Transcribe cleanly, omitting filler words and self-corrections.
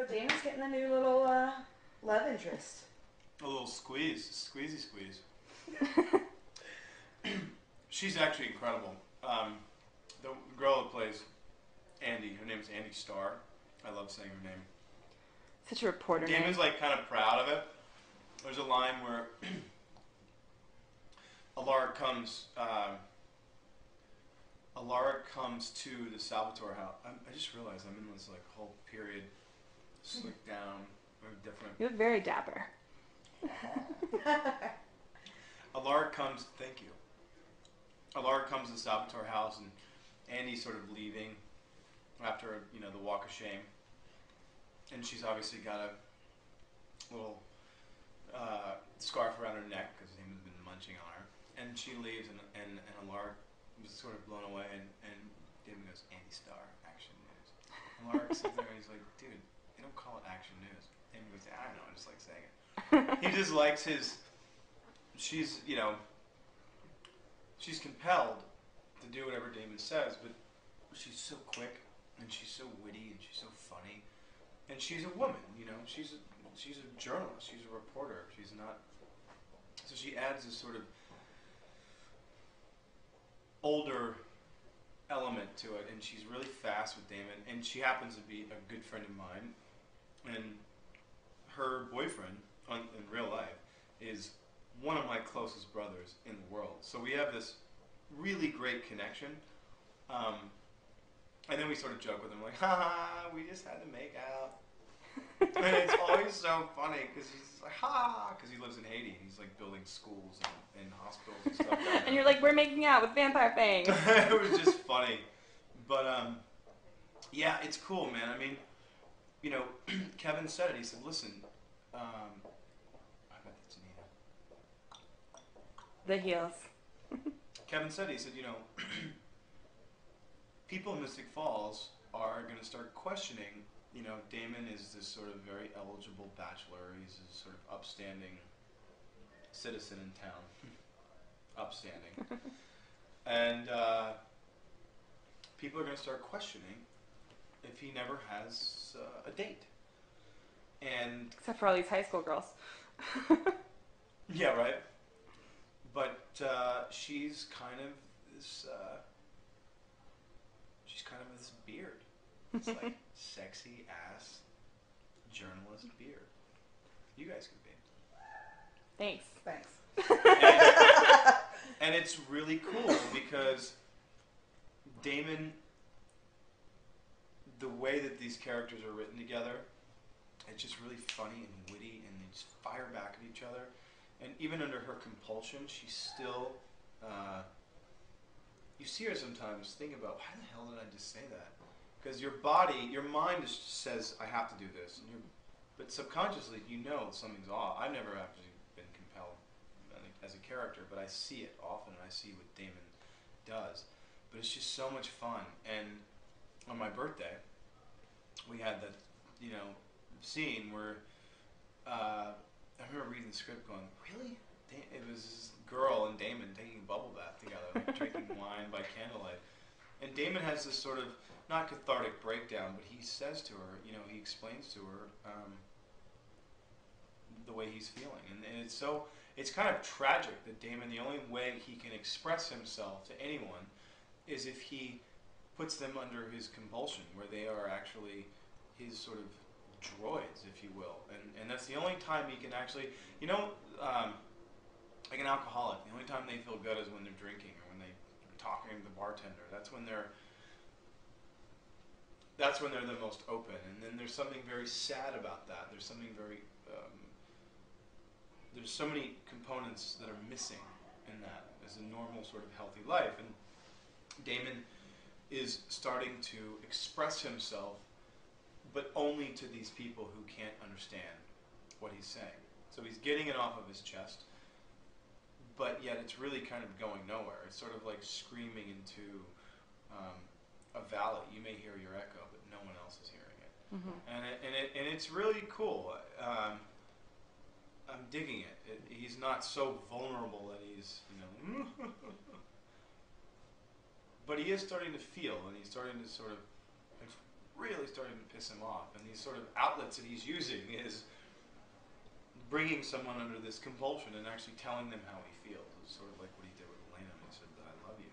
Damon's getting a new little love interest. A little squeeze. She's actually incredible. The girl that plays Andy, her name's Andy Starr. I love saying her name. Such a reporter name. Damon's like kind of proud of it. There's a line where Alara comes to the Salvatore house. I just realized I'm in this like whole period, slick down, very different. You look very dapper. Alara comes. Thank you. Alara comes to the Salvatore house, and Andy's sort of leaving after the walk of shame, and she's obviously got a little scarf around her neck because Damon's been munching on her, and she leaves, and Alara was sort of blown away, and Damon goes, Andy Starr, Action News. And Alara sits there and he's like, dude, they don't call it Action News. Damon goes, I don't know, I just like saying it. He just likes his. She's she's compelled to do whatever Damon says, but she's so quick and she's so witty and she's so funny, and she's a woman. She's a journalist. She's a reporter. She's not. So she adds this sort of older element to it, and she's really fast with Damon, and she happens to be a good friend of mine, and her boyfriend in real life is one of my closest brothers in the world. So we have this really great connection. And then we sort of joke with him like, ha, we just had to make out. And it's always so funny because he's like, ha, because he lives in Haiti and he's like building schools and hospitals and stuff. And you're like, we're making out with vampire fangs. It was just funny. But yeah, it's cool, man. I mean, Kevin said it. He said, listen, I bet that's Nina. The heels. Kevin said, he said, people in Mystic Falls are going to start questioning, Damon is this sort of very eligible bachelor. He's a sort of upstanding citizen in town. Upstanding. And people are going to start questioning if he never has a date. And except for all these high school girls. Yeah, right. But she's kind of this. She's kind of this beard. It's like sexy ass journalist beard. You guys could be. Thanks. And it's really cool because Damon, the way that these characters are written together, it's just really funny and witty, and they just fire back at each other. And even under her compulsion, she's still. You see her sometimes think about, why the hell did I just say that? Because your mind just says, I have to do this. But subconsciously, something's off. I've never actually been compelled as a character, but I see it often, and I see what Damon does. But it's just so much fun. And on my birthday, we had that, scene where I remember reading the script going, really? It was this girl and Damon taking a bubble bath together, like drinking wine by candlelight. And Damon has this sort of, not cathartic breakdown, but he says to her, he explains to her the way he's feeling. And it's kind of tragic that Damon, the only way he can express himself to anyone is if he puts them under his compulsion, where they are actually his sort of droids, if you will. And that's the only time he can actually, like an alcoholic, the only time they feel good is when they're drinking or when they're talking to the bartender. That's when they're the most open. And then there's something very sad about that. There's something very, there's so many components that are missing in that as a normal sort of healthy life. And Damon is starting to express himself, but only to these people who can't understand what he's saying. So he's getting it off of his chest, but yet it's really kind of going nowhere. It's sort of like screaming into a valley. You may hear your echo, but no one else is hearing it. Mm-hmm. And it's really cool. I'm digging it. He's not so vulnerable that he's, but he is starting to feel, and he's starting to sort of really starting to piss him off. And these sort of outlets that he's using is bringing someone under this compulsion and actually telling them how he feels. It's sort of like what he did with Elena when he said, I love you.